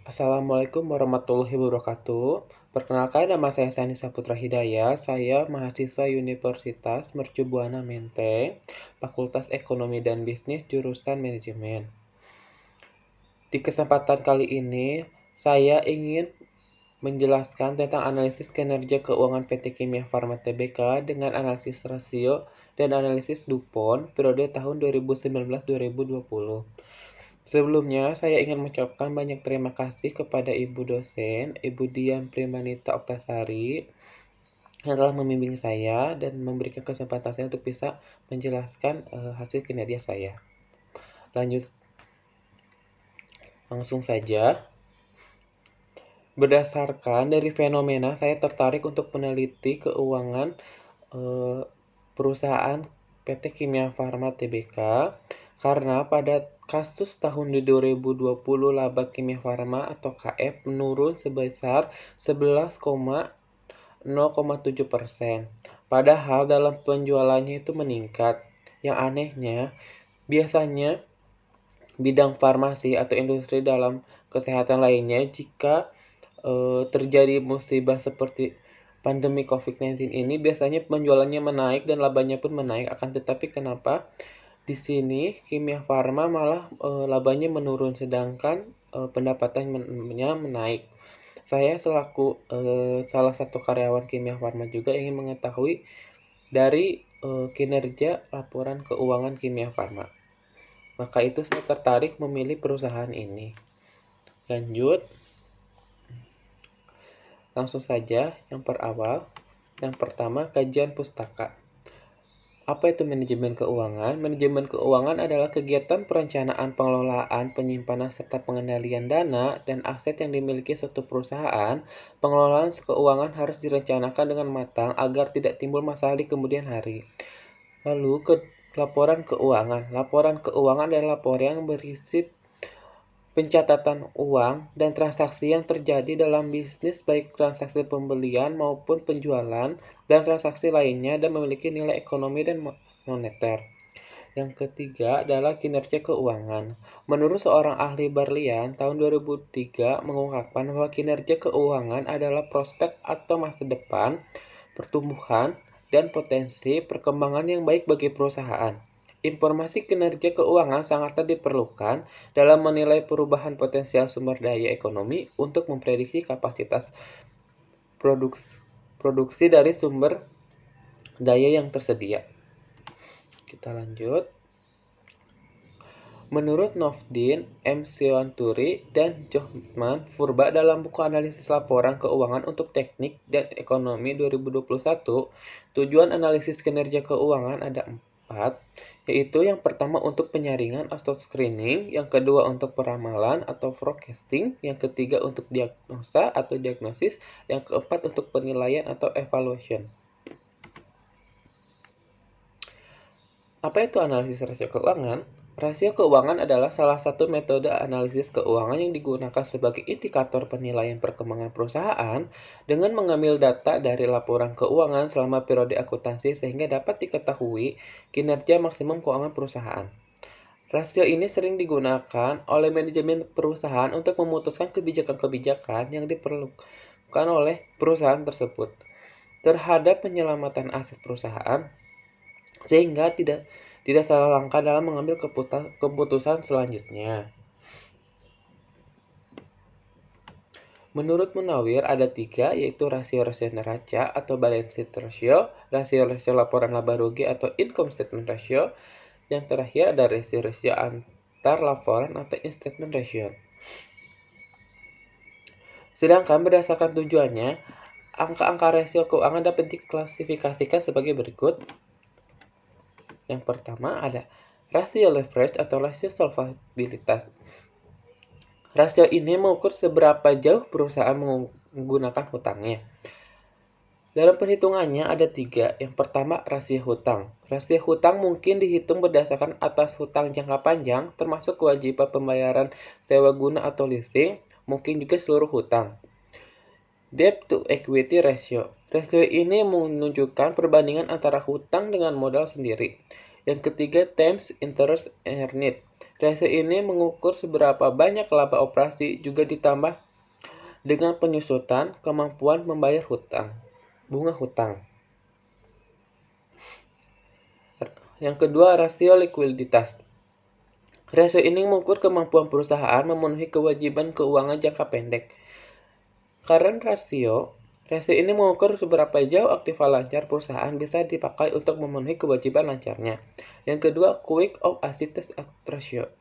Assalamualaikum warahmatullahi wabarakatuh. Perkenalkan, nama saya Sani Saputra Hidayat. Saya mahasiswa Universitas Mercu Buana Menteng, Fakultas Ekonomi dan Bisnis, jurusan Manajemen. Di kesempatan kali ini, saya ingin menjelaskan tentang analisis kinerja keuangan PT Kimia Farma Tbk dengan analisis rasio dan analisis DuPont periode tahun 2019-2020. Sebelumnya, saya ingin mengucapkan banyak terima kasih kepada Ibu dosen, Ibu Dian Primanita Oktasari, yang telah membimbing saya dan memberikan kesempatan saya untuk bisa menjelaskan hasil kinerja saya. Langsung saja. Berdasarkan dari fenomena, saya tertarik untuk meneliti keuangan perusahaan PT Kimia Farma Tbk karena pada kasus tahun 2020 laba Kimia Farma atau KF menurun sebesar 11,0,7%. Padahal dalam penjualannya itu meningkat. Yang anehnya, biasanya bidang farmasi atau industri dalam kesehatan lainnya jika terjadi musibah seperti pandemi COVID-19 ini biasanya penjualannya menaik dan labanya pun menaik. Akan tetapi kenapa di sini Kimia Farma malah labanya menurun sedangkan pendapatannya menaik. Saya selaku salah satu karyawan Kimia Farma juga ingin mengetahui dari kinerja laporan keuangan Kimia Farma. Maka itu saya tertarik memilih perusahaan ini. Lanjut. Langsung saja yang pertama kajian pustaka. Apa itu manajemen keuangan? Manajemen keuangan adalah kegiatan perencanaan, pengelolaan, penyimpanan, serta pengendalian dana dan aset yang dimiliki suatu perusahaan. Pengelolaan keuangan harus direncanakan dengan matang agar tidak timbul masalah di kemudian hari. Lalu laporan keuangan. Laporan keuangan adalah laporan yang berisi pencatatan uang dan transaksi yang terjadi dalam bisnis, baik transaksi pembelian maupun penjualan dan transaksi lainnya, dan memiliki nilai ekonomi dan moneter. Yang ketiga adalah kinerja keuangan. Menurut seorang ahli Berlian tahun 2003 mengungkapkan bahwa kinerja keuangan adalah prospek atau masa depan, pertumbuhan, dan potensi perkembangan yang baik bagi perusahaan. Informasi kinerja keuangan sangatlah diperlukan dalam menilai perubahan potensial sumber daya ekonomi untuk memprediksi kapasitas produksi dari sumber daya yang tersedia. Kita lanjut. Menurut Novdin, M. Siwanturi, dan Johman Furba dalam buku analisis laporan keuangan untuk teknik dan ekonomi 2021, tujuan analisis kinerja keuangan ada 4, yaitu yang pertama untuk penyaringan atau screening, yang kedua untuk peramalan atau forecasting, yang ketiga untuk diagnosa atau diagnosis, yang keempat untuk penilaian atau evaluation. Apa itu analisis rasio keuangan? Rasio keuangan adalah salah satu metode analisis keuangan yang digunakan sebagai indikator penilaian perkembangan perusahaan dengan mengambil data dari laporan keuangan selama periode akuntansi sehingga dapat diketahui kinerja maksimum keuangan perusahaan. Rasio ini sering digunakan oleh manajemen perusahaan untuk memutuskan kebijakan-kebijakan yang diperlukan oleh perusahaan tersebut terhadap penyelamatan aset perusahaan, sehingga tidak salah langkah dalam mengambil keputusan selanjutnya. Menurut Munawir ada 3, yaitu rasio-rasio neraca atau balance sheet ratio, rasio-rasio laporan laba rugi atau income statement ratio, yang terakhir ada rasio-rasio antar laporan atau in-statement ratio. Sedangkan berdasarkan tujuannya, angka-angka rasio keuangan dapat diklasifikasikan sebagai berikut. Yang pertama ada rasio leverage atau rasio solvabilitas. Rasio ini mengukur seberapa jauh perusahaan menggunakan hutangnya. Dalam perhitungannya ada 3. Yang pertama rasio hutang. Rasio hutang mungkin dihitung berdasarkan atas hutang jangka panjang, termasuk kewajiban pembayaran sewa guna atau leasing, mungkin juga seluruh hutang. Debt to equity ratio. Rasio ini menunjukkan perbandingan antara hutang dengan modal sendiri. Yang ketiga, times interest earned. Rasio ini mengukur seberapa banyak laba operasi juga ditambah dengan penyusutan kemampuan membayar bunga hutang. Yang kedua, rasio likuiditas. Rasio ini mengukur kemampuan perusahaan memenuhi kewajiban keuangan jangka pendek. Current ratio ini mengukur seberapa jauh aktiva lancar perusahaan bisa dipakai untuk memenuhi kewajiban lancarnya. Yang kedua, quick of assets ratio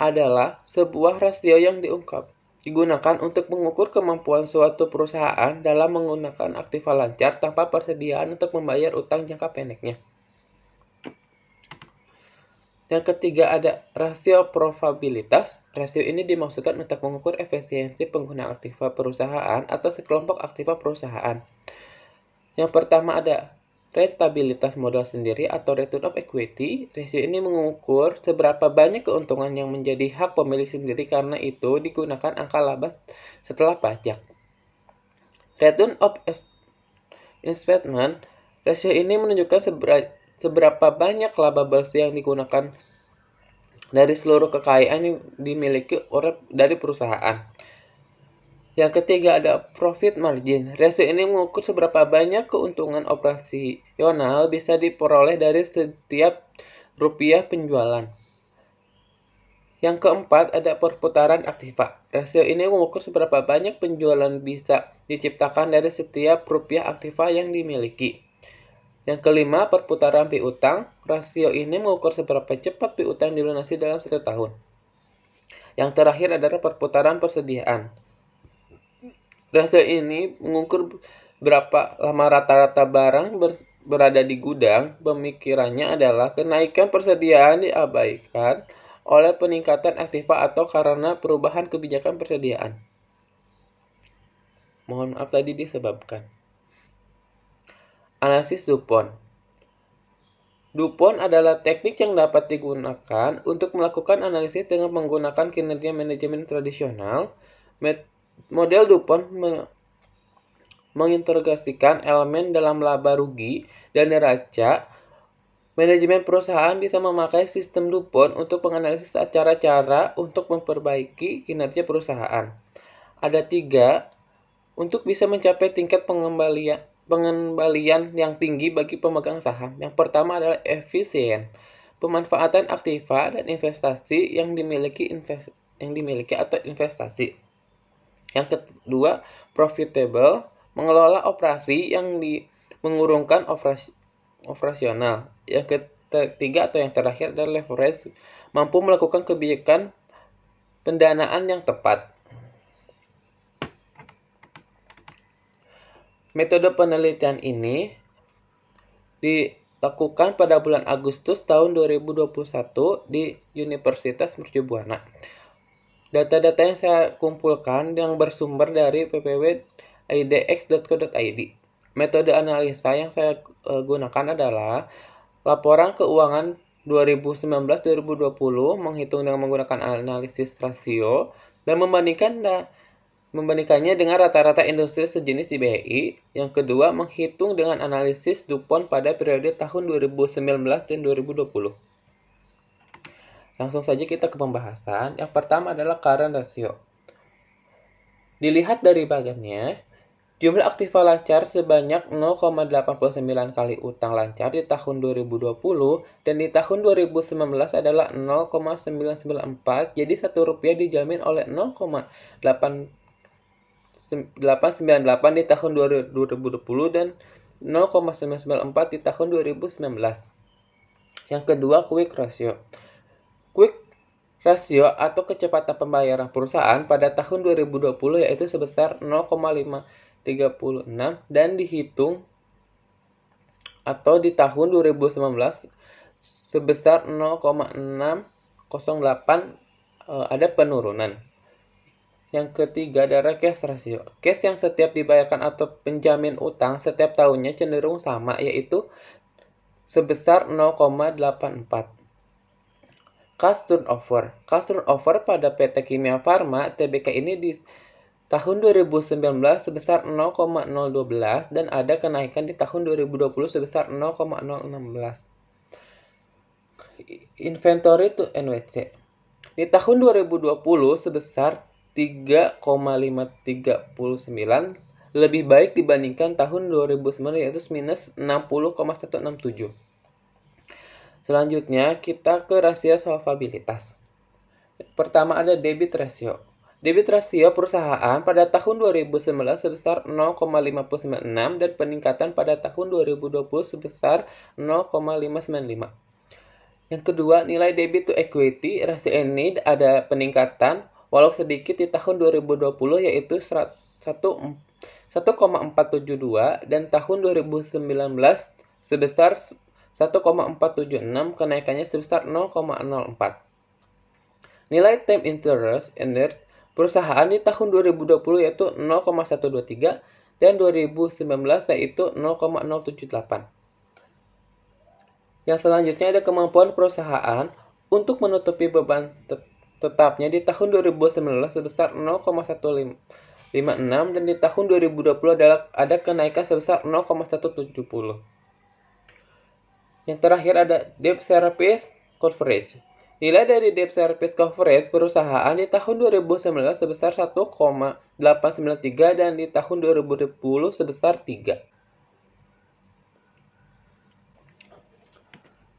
adalah sebuah rasio yang digunakan untuk mengukur kemampuan suatu perusahaan dalam menggunakan aktiva lancar tanpa persediaan untuk membayar utang jangka pendeknya. Yang ketiga ada rasio probabilitas. Rasio ini dimaksudkan untuk mengukur efisiensi pengguna aktiva perusahaan atau sekelompok aktiva perusahaan. Yang pertama ada rentabilitas modal sendiri atau return of equity. Rasio ini mengukur seberapa banyak keuntungan yang menjadi hak pemilik sendiri, karena itu digunakan angka laba setelah pajak. Return of investment. Rasio ini menunjukkan seberapa banyak laba bersih yang digunakan dari seluruh kekayaan yang dimiliki dari perusahaan. Yang ketiga ada profit margin. Rasio ini mengukur seberapa banyak keuntungan operasional bisa diperoleh dari setiap rupiah penjualan. Yang keempat ada perputaran aktiva. Rasio ini mengukur seberapa banyak penjualan bisa diciptakan dari setiap rupiah aktiva yang dimiliki. Yang kelima, perputaran piutang. Rasio ini mengukur seberapa cepat piutang dilunasi dalam 1 tahun. Yang terakhir adalah perputaran persediaan. Rasio ini mengukur berapa lama rata-rata barang berada di gudang. Pemikirannya adalah kenaikan persediaan diabaikan oleh peningkatan aktiva atau karena perubahan kebijakan persediaan. Mohon maaf tadi disebabkan. Analisis DuPont. DuPont adalah teknik yang dapat digunakan untuk melakukan analisis dengan menggunakan kinerja manajemen tradisional. Model DuPont mengintegrasikan elemen dalam laba rugi dan neraca. Manajemen perusahaan bisa memakai sistem DuPont untuk menganalisis cara-cara untuk memperbaiki kinerja perusahaan. Ada 3 untuk bisa mencapai tingkat pengembalian yang tinggi bagi pemegang saham. Yang pertama adalah efisien, pemanfaatan aktiva dan investasi yang dimiliki atau investasi. Yang kedua, profitable, mengelola operasi yang mengurungkan operasional. Yang ketiga atau yang terakhir adalah leverage, mampu melakukan kebijakan pendanaan yang tepat. Metode penelitian ini dilakukan pada bulan Agustus tahun 2021 di Universitas Mercu Buana. Data-data yang saya kumpulkan yang bersumber dari ppwidx.co.id. Metode analisa yang saya gunakan adalah laporan keuangan 2019-2020 menghitung dengan menggunakan analisis rasio dan membandingkannya dengan rata-rata industri sejenis di BI. Yang kedua, menghitung dengan analisis DuPont pada periode tahun 2019 dan 2020. Langsung saja kita ke pembahasan. Yang pertama adalah current ratio. Dilihat dari bagannya, jumlah aktiva lancar sebanyak 0,89 kali utang lancar di tahun 2020 dan di tahun 2019 adalah 0,994. Jadi Rp1 dijamin oleh 0,898 di tahun 2020 dan 0,994 di tahun 2019. Yang kedua, quick ratio. Quick ratio atau kecepatan pembayaran perusahaan pada tahun 2020 yaitu sebesar 0,536 dan dihitung atau di tahun 2019 sebesar 0,608, ada penurunan. Yang ketiga adalah cash ratio. Cash yang setiap dibayarkan atau penjamin utang setiap tahunnya cenderung sama, yaitu sebesar 0,84. Cash turnover. Cash turnover pada PT Kimia Farma Tbk ini di tahun 2019 sebesar 0,012 dan ada kenaikan di tahun 2020 sebesar 0,016. Inventory to NWC di tahun 2020 sebesar 3,539, lebih baik dibandingkan tahun 2009 yaitu minus 60,167. Selanjutnya kita ke rasio solvabilitas. Pertama ada debit ratio. Debit rasio perusahaan pada tahun 2019 sebesar 0,596 dan peningkatan pada tahun 2020 sebesar 0,595. Yang kedua, nilai debit to equity rasio ini ada peningkatan walau sedikit di tahun 2020 yaitu 1,472 dan tahun 2019 sebesar 1,476, kenaikannya sebesar 0,04. Nilai term interest earned perusahaan di tahun 2020 yaitu 0,123 dan 2019 yaitu 0,078. Yang selanjutnya ada kemampuan perusahaan untuk menutupi beban tetapnya di tahun 2019 sebesar 0,156 dan di tahun 2020 ada kenaikan sebesar 0,170. Yang terakhir ada debt service coverage. Nilai dari debt service coverage perusahaan di tahun 2019 sebesar 1,893 dan di tahun 2020 sebesar 3.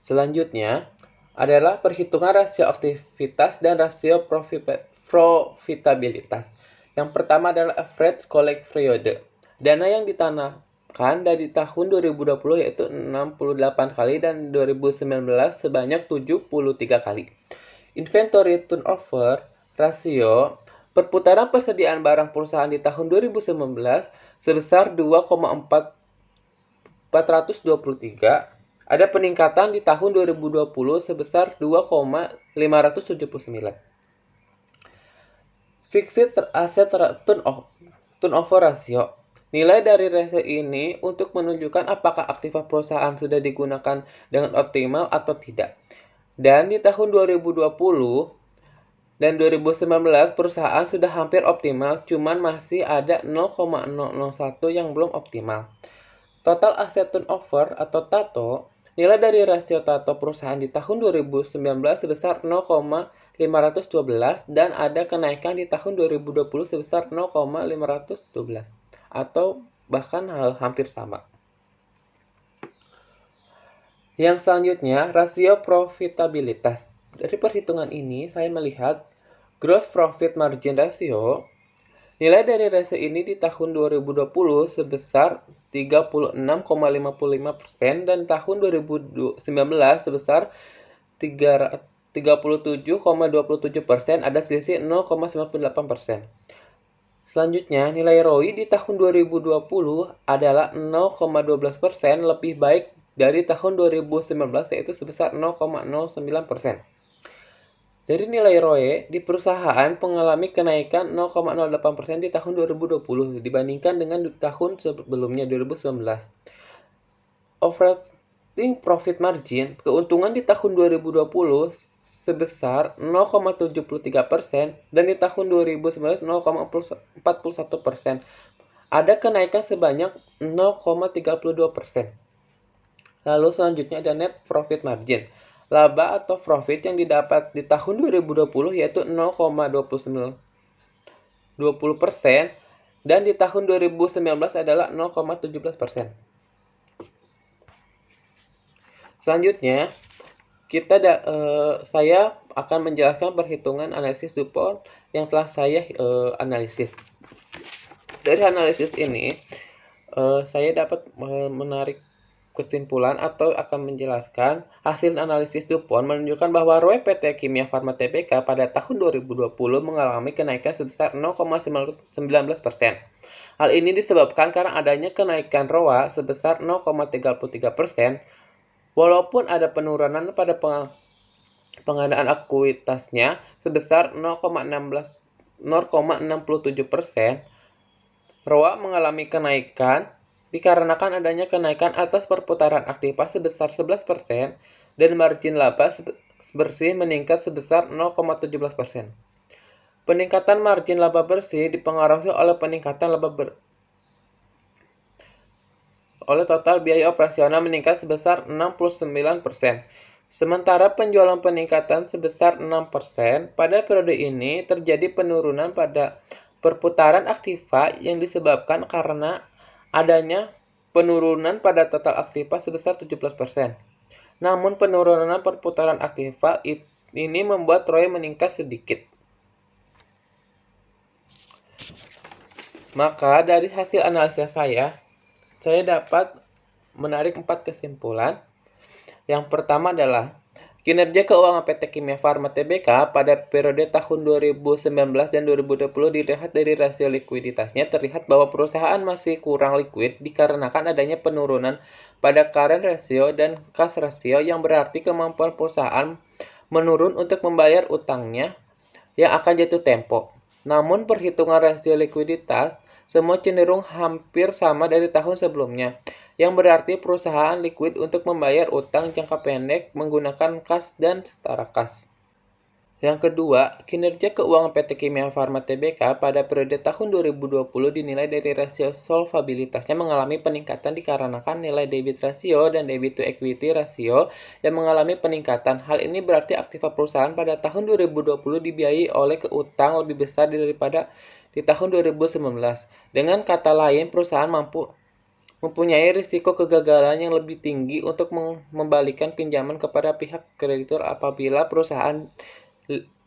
Selanjutnya adalah perhitungan rasio aktivitas dan rasio profitabilitas. Yang pertama adalah average collect period. Dana yang ditanamkan dari tahun 2020 yaitu 68 kali dan 2019 sebanyak 73 kali. Inventory turnover rasio perputaran persediaan barang perusahaan di tahun 2019 sebesar 2,423. Ada peningkatan di tahun 2020 sebesar 2,579. Fixed asset turnover ratio. Nilai dari rasio ini untuk menunjukkan apakah aktiva perusahaan sudah digunakan dengan optimal atau tidak. Dan di tahun 2020 dan 2019 perusahaan sudah hampir optimal, cuman masih ada 0,001 yang belum optimal. Total asset turnover atau TATO, nilai dari rasio TATO perusahaan di tahun 2019 sebesar 0,512 dan ada kenaikan di tahun 2020 sebesar 0,512 atau bahkan hampir sama. Yang selanjutnya, rasio profitabilitas. Dari perhitungan ini saya melihat gross profit margin ratio. Nilai dari rasio ini di tahun 2020 sebesar 36,55% dan tahun 2019 sebesar 37,27%, ada selisih 0,98%. Selanjutnya, nilai ROI di tahun 2020 adalah 0,12%, lebih baik dari tahun 2019 yaitu sebesar 0,09%. Dari nilai ROE di perusahaan mengalami kenaikan 0,08% di tahun 2020 dibandingkan dengan tahun sebelumnya 2019. Operating profit margin keuntungan di tahun 2020 sebesar 0,73% dan di tahun 2019 0,41%. Ada kenaikan sebanyak 0,32%. Lalu selanjutnya ada net profit margin. Laba atau profit yang didapat di tahun 2020 yaitu 0,20% dan di tahun 2019 adalah 0,17%. Selanjutnya, saya akan menjelaskan perhitungan analisis DuPont yang telah saya analisis. Dari analisis ini, saya dapat menarik kesimpulan atau akan menjelaskan hasil analisis DuPont menunjukkan bahwa ROE PT Kimia Farma Tbk pada tahun 2020 mengalami kenaikan sebesar 0,19%. Hal ini disebabkan karena adanya kenaikan ROA sebesar 0,33%, walaupun ada penurunan pada pengadaan ekuitasnya sebesar 0,67%. ROA mengalami kenaikan dikarenakan adanya kenaikan atas perputaran aktiva sebesar 11% dan margin laba bersih meningkat sebesar 0,17%. Peningkatan margin laba bersih dipengaruhi oleh peningkatan laba oleh total biaya operasional meningkat sebesar 69%. Sementara penjualan peningkatan sebesar 6%, pada periode ini terjadi penurunan pada perputaran aktiva yang disebabkan karena adanya penurunan pada total aktiva sebesar 17%. Namun penurunan perputaran aktiva ini membuat ROE meningkat sedikit. Maka dari hasil analisa saya dapat menarik 4 kesimpulan. Yang pertama adalah kinerja keuangan PT Kimia Farma Tbk pada periode tahun 2019 dan 2020 dilihat dari rasio likuiditasnya terlihat bahwa perusahaan masih kurang likuid dikarenakan adanya penurunan pada current ratio dan cash ratio yang berarti kemampuan perusahaan menurun untuk membayar utangnya yang akan jatuh tempo. Namun perhitungan rasio likuiditas semua cenderung hampir sama dari tahun sebelumnya, yang berarti perusahaan liquid untuk membayar utang jangka pendek menggunakan kas dan setara kas. Yang kedua, kinerja keuangan PT Kimia Farma Tbk pada periode tahun 2020 dinilai dari rasio solvabilitasnya mengalami peningkatan dikarenakan nilai debit rasio dan debit to equity rasio yang mengalami peningkatan. Hal ini berarti aktiva perusahaan pada tahun 2020 dibiayai oleh keutang lebih besar daripada di tahun 2019. Dengan kata lain, perusahaan mempunyai risiko kegagalan yang lebih tinggi untuk membalikan pinjaman kepada pihak kreditur apabila perusahaan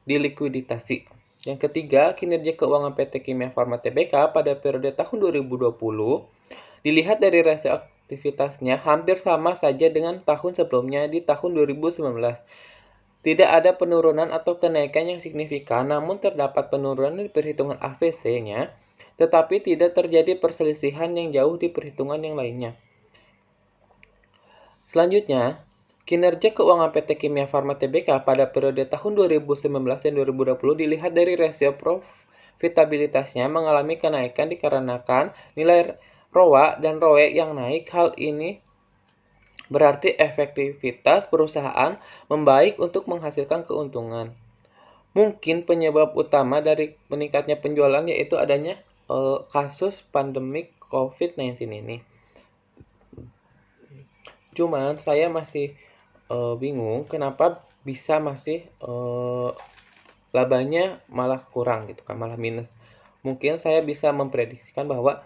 dilikuidasi. Yang ketiga, kinerja keuangan PT Kimia Farma Tbk pada periode tahun 2020 dilihat dari rasio aktivitasnya hampir sama saja dengan tahun sebelumnya di tahun 2019. Tidak ada penurunan atau kenaikan yang signifikan, namun terdapat penurunan di perhitungan AVC-nya, tetapi tidak terjadi perselisihan yang jauh di perhitungan yang lainnya. Selanjutnya, kinerja keuangan PT Kimia Farma Tbk pada periode tahun 2019 dan 2020 dilihat dari rasio profitabilitasnya mengalami kenaikan dikarenakan nilai ROA dan ROE yang naik. Hal ini berarti efektivitas perusahaan membaik untuk menghasilkan keuntungan. Mungkin penyebab utama dari meningkatnya penjualan yaitu adanya kasus pandemik COVID-19 ini. Cuman saya masih bingung kenapa bisa masih labanya malah kurang gitu kan, malah minus. Mungkin saya bisa memprediksikan bahwa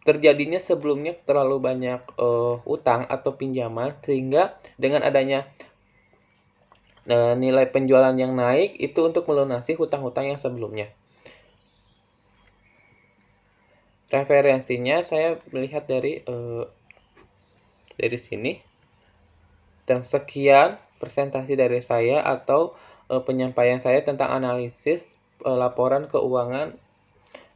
terjadinya sebelumnya terlalu banyak utang atau pinjaman sehingga dengan adanya nilai penjualan yang naik itu untuk melunasi hutang-hutang yang sebelumnya. Referensinya saya melihat dari sini. Dan sekian presentasi dari saya atau penyampaian saya tentang analisis laporan keuangan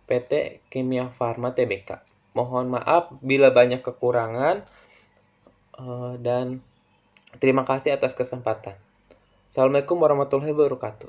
PT Kimia Farma Tbk. Mohon maaf bila banyak kekurangan dan terima kasih atas kesempatan. Assalamualaikum warahmatullahi wabarakatuh.